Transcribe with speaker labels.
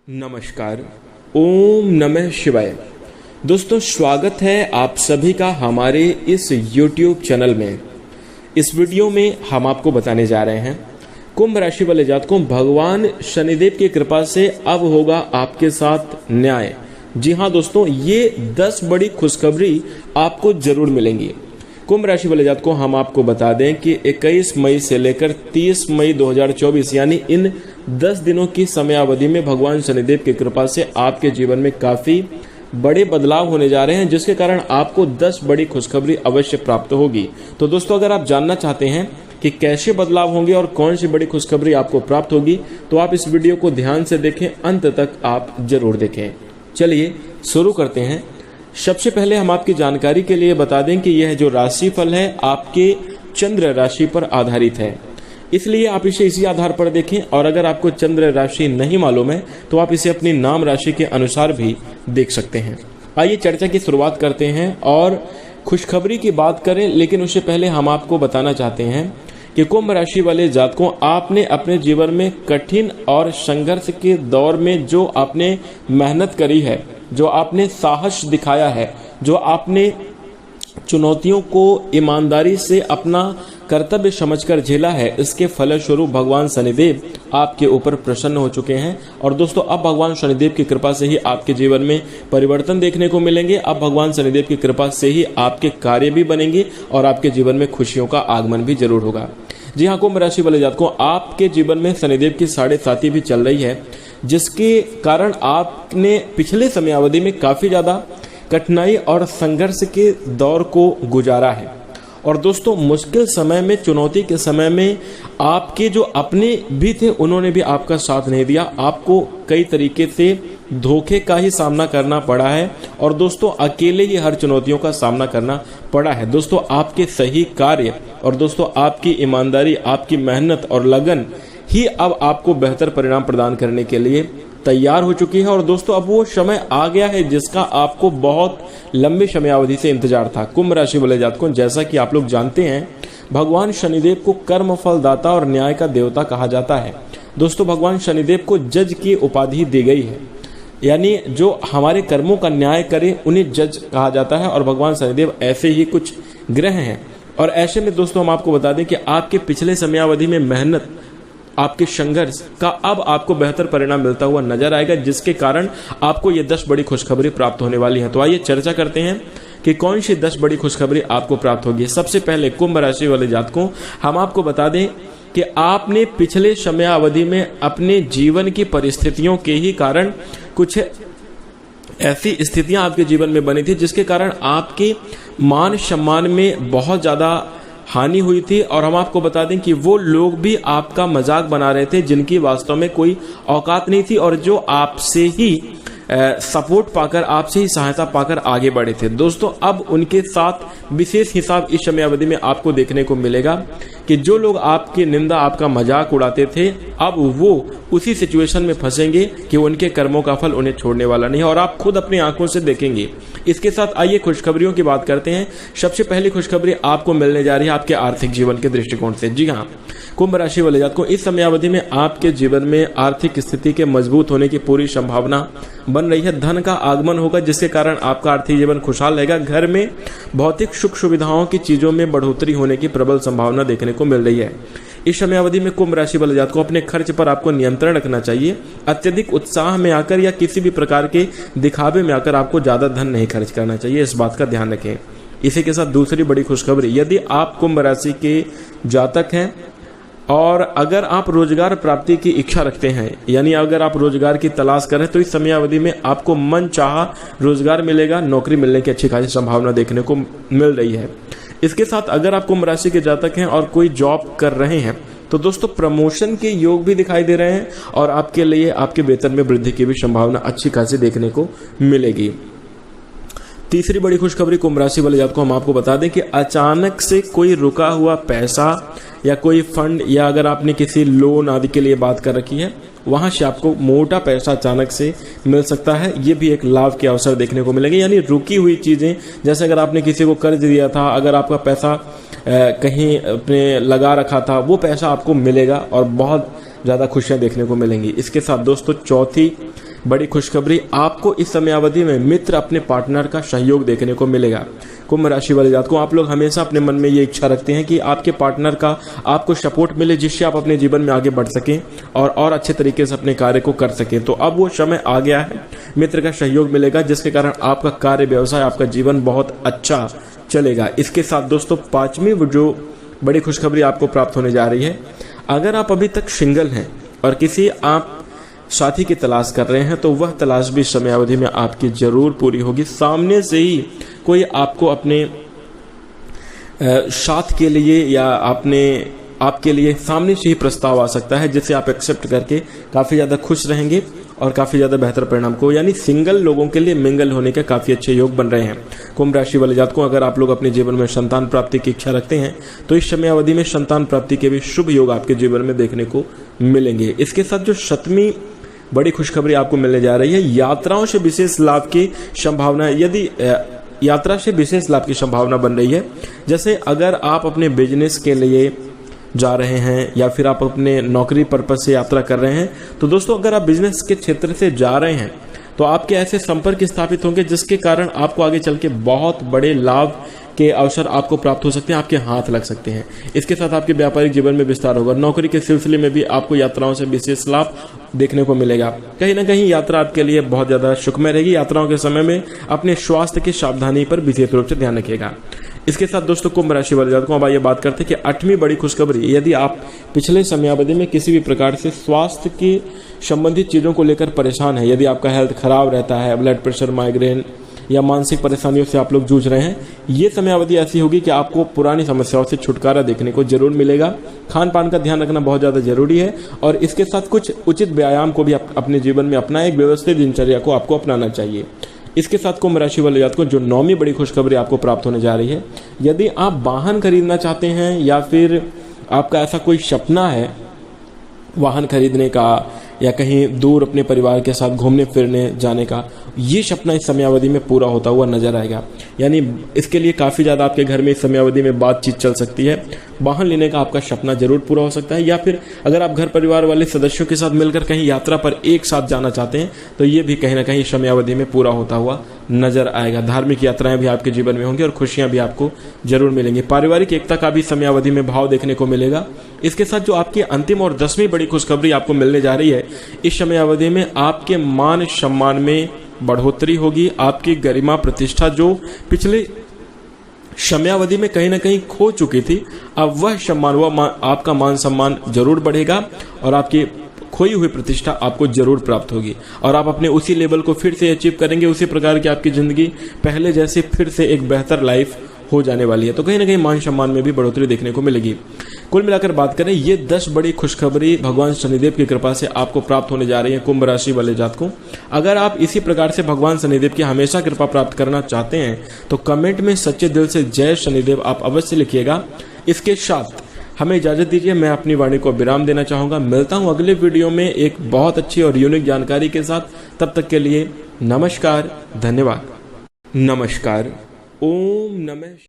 Speaker 1: नमस्कार। ओम नमः शिवाय। दोस्तों, स्वागत है आप सभी का हमारे इस YouTube चैनल में। इस वीडियो में हम आपको बताने जा रहे हैं कुंभ राशि वाले जातकों, भगवान शनिदेव की कृपा से अब होगा आपके साथ न्याय। जी हाँ दोस्तों, ये 10 बड़ी खुशखबरी आपको जरूर मिलेंगी। कुंभ राशि वाले जातकों, हम आपको बता दें कि 21 मई से लेकर 30 मई 2024 यानी इन 10 दिनों की समयावधि में भगवान शनिदेव की कृपा से आपके जीवन में काफी बड़े बदलाव होने जा रहे हैं, जिसके कारण आपको 10 बड़ी खुशखबरी अवश्य प्राप्त होगी। तो दोस्तों, अगर आप जानना चाहते हैं कि कैसे बदलाव होंगे और कौन सी बड़ी खुशखबरी आपको प्राप्त होगी, तो आप इस वीडियो को ध्यान से देखें, अंत तक आप जरूर देखें। चलिए शुरू करते हैं। सबसे पहले हम आपकी जानकारी के लिए बता दें कि यह जो राशिफल है आपके चंद्र राशि पर आधारित है, इसलिए आप इसे इसी आधार पर देखें। और अगर आपको चंद्र राशि नहीं मालूम है तो आप इसे अपनी नाम राशि के अनुसार भी देख सकते हैं। आइए चर्चा की शुरुआत करते हैं और खुशखबरी की बात करें, लेकिन उससे पहले हम आपको बताना चाहते हैं कि कुंभ राशि वाले जातकों, आपने अपने जीवन में कठिन और संघर्ष के दौर में जो आपने मेहनत करी है, जो आपने साहस दिखाया है, जो आपने चुनौतियों को ईमानदारी से अपना कर्तव्य समझकर झेला है, इसके फलस्वरूप भगवान शनिदेव आपके ऊपर प्रसन्न हो चुके हैं। और दोस्तों, अब भगवान शनिदेव की कृपा से ही आपके जीवन में परिवर्तन देखने को मिलेंगे। अब भगवान शनिदेव की कृपा से ही आपके कार्य भी बनेंगे और आपके जीवन में खुशियों का आगमन भी जरूर होगा। जी हाँ, कुंभ राशि वाले जातकों, आपके जीवन में शनिदेव की 7.5 भी चल रही है, जिसके कारण आपने पिछले समयावधि में काफी ज्यादा कठिनाई और संघर्ष के दौर को गुजारा है। और दोस्तों, मुश्किल समय में, चुनौती के समय में आपके जो अपने भी थे, उन्होंने भी आपका साथ नहीं दिया। आपको कई तरीके से धोखे का ही सामना करना पड़ा है और दोस्तों, अकेले ही हर चुनौतियों का सामना करना पड़ा है। दोस्तों, आपके सही कार्य और दोस्तों आपकी ईमानदारी, आपकी मेहनत और लगन ही अब आपको बेहतर परिणाम प्रदान करने के लिए तैयार हो चुकी है। और दोस्तों, अब वो समय आ गया है जिसका आपको बहुत लंबे समयावधि से इंतजार था। कुंभ राशि वाले जातकों, जैसा कि आप लोग जानते हैं, भगवान शनिदेव को कर्म फल दाता और न्याय का देवता कहा जाता है। दोस्तों, भगवान शनिदेव को जज की उपाधि दी गई है, यानी जो हमारे कर्मों का न्याय करे उन्हें जज कहा जाता है। और भगवान शनिदेव ऐसे ही कुछ ग्रह हैं। और ऐसे में दोस्तों, हम आपको बता दें कि आपके पिछले समयावधि में मेहनत, आपके संघर्ष का अब आपको बेहतर परिणाम मिलता हुआ नजर आएगा, जिसके कारण आपको ये 10 बड़ी खुशखबरी प्राप्त होने वाली है। तो आइए चर्चा करते हैं कि कौन सी 10 बड़ी खुशखबरी आपको प्राप्त होगी। सबसे पहले कुंभ राशि वाले जातकों, हम आपको बता दें कि आपने पिछले समयावधि में अपने जीवन की परिस्थितियों के ही कारण कुछ ऐसी स्थितियां आपके जीवन में बनी थी, जिसके कारण आपके मान सम्मान में बहुत ज्यादा हानि हुई थी। और हम आपको बता दें कि वो लोग भी आपका मजाक बना रहे थे, जिनकी वास्तव में कोई औकात नहीं थी और जो आपसे ही सपोर्ट पाकर, आपसे ही सहायता पाकर आगे बढ़े थे। दोस्तों, अब उनके साथ विशेष हिसाब इस समयावधि में आपको देखने को मिलेगा कि जो लोग आपकी निंदा, आपका मजाक उड़ाते थे, अब वो उसी सिचुएशन में फंसेंगे कि उनके कर्मों का फल उन्हें छोड़ने वाला नहीं है और आप खुद अपनी आंखों से देखेंगे। इसके साथ आइए खुशखबरियों की बात करते हैं। सबसे पहली खुशखबरी आपको मिलने जा रही है आपके आर्थिक जीवन के दृष्टिकोण से। जी हाँ, कुंभ राशि वाले जातकों, इस समयावधि में आपके जीवन में आर्थिक स्थिति के मजबूत होने की पूरी संभावना बन रही है। धन का आगमन होगा, जिसके कारण आपका आर्थिक जीवन खुशहाल रहेगा। घर में भौतिक सुख सुविधाओं की चीजों में बढ़ोतरी होने की प्रबल संभावना देखने को मिल रही है। इस समयावधि में कुंभ राशि वाले जातकों, अपने खर्च पर आपको नियंत्रण रखना चाहिए। अत्यधिक उत्साह में आकर या किसी भी प्रकार के दिखावे में आकर आपको ज्यादा धन नहीं खर्च करना चाहिए, इस बात का ध्यान रखें। इसी के साथ दूसरी बड़ी खुशखबरी, यदि आप कुंभ राशि के जातक हैं और अगर आप रोजगार प्राप्ति की इच्छा रखते हैं, यानी अगर आप रोजगार की तलाश करें, तो इस समयावधि में आपको मन चाहा रोजगार मिलेगा। नौकरी मिलने की अच्छी खासी संभावना देखने को मिल रही है। इसके साथ अगर आप कुंभ राशि के जातक हैं और कोई जॉब कर रहे हैं, तो दोस्तों प्रमोशन के योग भी दिखाई दे रहे हैं और आपके लिए आपके वेतन में वृद्धि की भी संभावना अच्छी खासी देखने को मिलेगी। तीसरी बड़ी खुशखबरी कुंभ राशि वाले जातकों, हम आपको बता दें कि अचानक से कोई रुका हुआ पैसा या कोई फंड, या अगर आपने किसी लोन आदि के लिए बात कर रखी है, वहां से आपको मोटा पैसा अचानक से मिल सकता है। ये भी एक लाभ के अवसर देखने को मिलेंगे, यानी रुकी हुई चीजें, जैसे अगर आपने किसी को कर्ज दिया था, अगर आपका पैसा कहीं अपने लगा रखा था, वो पैसा आपको मिलेगा और बहुत ज़्यादा खुशियाँ देखने को मिलेंगी। इसके साथ दोस्तों चौथी बड़ी खुशखबरी, आपको इस समयावधि में मित्र अपने पार्टनर का सहयोग देखने को मिलेगा। कुंभ राशि वाले जातकों, आप लोग हमेशा अपने मन में ये इच्छा रखते हैं कि आपके पार्टनर का आपको सपोर्ट मिले, जिससे आप अपने जीवन में आगे बढ़ सकें और अच्छे तरीके से अपने कार्य को कर सकें। तो अब वो समय आ गया है, मित्र का सहयोग मिलेगा, जिसके कारण आपका कार्य, व्यवसाय, आपका जीवन बहुत अच्छा चलेगा। इसके साथ दोस्तों 5वीं जो बड़ी खुशखबरी आपको प्राप्त होने जा रही है, अगर आप अभी तक सिंगल हैं और किसी आप साथी की तलाश कर रहे हैं तो वह तलाश भी समयावधि में आपकी जरूर पूरी होगी। सामने से ही कोई आपको अपने साथ के लिए या आपके लिए सामने से ही प्रस्ताव आ सकता है, जिसे आप एक्सेप्ट करके काफ़ी ज़्यादा खुश रहेंगे और काफ़ी ज़्यादा बेहतर परिणाम को, यानी सिंगल लोगों के लिए मिंगल होने के काफ़ी अच्छे योग बन रहे हैं। कुंभ राशि वाले जातकों, अगर आप लोग अपने जीवन में संतान प्राप्ति की इच्छा रखते हैं तो इस समयावधि में संतान प्राप्ति के भी शुभ योग आपके जीवन में देखने को मिलेंगे। इसके साथ जो 7वीं बड़ी खुशखबरी आपको मिलने जा रही है, यात्राओं से विशेष लाभ की संभावना। यदि यात्रा से विशेष लाभ की संभावना बन रही है, जैसे अगर आप अपने बिजनेस के लिए जा रहे हैं या फिर आप अपने नौकरी पर्पस से यात्रा कर रहे हैं, तो दोस्तों अगर आप बिजनेस के क्षेत्र से जा रहे हैं तो आपके ऐसे संपर्क स्थापित होंगे जिसके कारण आपको आगे चल के बहुत बड़े लाभ के अवसर आपको प्राप्त हो सकते हैं, आपके हाथ लग सकते हैं। इसके साथ आपके व्यापारिक जीवन में विस्तार होगा। नौकरी के सिलसिले में भी आपको यात्राओं से विशेष लाभ देखने को मिलेगा। कहीं ना कहीं यात्रा आपके लिए बहुत ज़्यादा सुखमय रहेगी। यात्राओं के समय में अपने स्वास्थ्य की सावधानी पर विशेष रूप से ध्यान रखिएगा। इसके साथ दोस्तों कुंभ राशि वाले जातकों, अब आइए बात करते हैं कि 8वीं बड़ी खुशखबरी, यदि आप पिछले समयावधि में किसी भी प्रकार से स्वास्थ्य की संबंधित चीज़ों को लेकर परेशान है, यदि आपका हेल्थ खराब रहता है, ब्लड प्रेशर, माइग्रेन या मानसिक परेशानियों से आप लोग जूझ रहे हैं, ये समयावधि ऐसी होगी कि आपको पुरानी समस्याओं से छुटकारा देखने को जरूर मिलेगा। खान पान का ध्यान रखना बहुत ज़्यादा जरूरी है और इसके साथ कुछ उचित व्यायाम को भी अपने जीवन में अपना एक व्यवस्थित दिनचर्या को आपको अपनाना चाहिए। इसके साथ कुंभ राशि वाले जातकों, जो 9वीं बड़ी खुशखबरी आपको प्राप्त होने जा रही है, यदि आप वाहन खरीदना चाहते हैं या फिर आपका ऐसा कोई सपना है वाहन खरीदने का या कहीं दूर अपने परिवार के साथ घूमने फिरने जाने का, ये सपना इस समयावधि में पूरा होता हुआ नजर आएगा। यानी इसके लिए काफ़ी ज़्यादा आपके घर में इस समयावधि में बातचीत चल सकती है। वाहन लेने का आपका सपना जरूर पूरा हो सकता है, या फिर अगर आप घर परिवार वाले सदस्यों के साथ मिलकर कहीं यात्रा पर एक साथ जाना चाहते हैं तो ये भी कहीं ना कहीं समयावधि में पूरा होता हुआ नजर आएगा। धार्मिक यात्राएं भी आपके जीवन में होंगी और खुशियां भी आपको जरूर मिलेंगी। पारिवारिक एकता का भी समयावधि में भाव देखने को मिलेगा। इसके साथ जो आपकी अंतिम और 10वीं बड़ी खुशखबरी आपको मिलने जा रही है, इस समयावधि में आपके मान सम्मान में बढ़ोतरी होगी। आपकी गरिमा प्रतिष्ठा जो पिछले समयावधि में कहीं ना कहीं खो चुकी थी, अब वह सम्मान, आपका मान सम्मान जरूर बढ़ेगा और आपकी खोई हुई प्रतिष्ठा आपको जरूर प्राप्त होगी और आप अपने उसी लेवल को फिर से अचीव करेंगे। उसी प्रकार की आपकी जिंदगी पहले जैसे फिर से एक बेहतर लाइफ हो जाने वाली है। तो कहीं ना कहीं मान सम्मान में भी बढ़ोतरी देखने को मिलेगी। कुल मिलाकर बात करें, ये 10 बड़ी खुशखबरी भगवान शनिदेव की कृपा से आपको प्राप्त होने जा रही है कुंभ राशि वाले जातकों। अगर आप इसी प्रकार से भगवान शनिदेव की हमेशा कृपा प्राप्त करना चाहते हैं तो कमेंट में सच्चे दिल से जय शनिदेव आप अवश्य लिखिएगा। इसके साथ हमें इजाजत दीजिए, मैं अपनी वाणी को विराम देना चाहूंगा। मिलता हूं अगले वीडियो में एक बहुत अच्छी और यूनिक जानकारी के साथ। तब तक के लिए नमस्कार, धन्यवाद। नमस्कार। ओम नमः।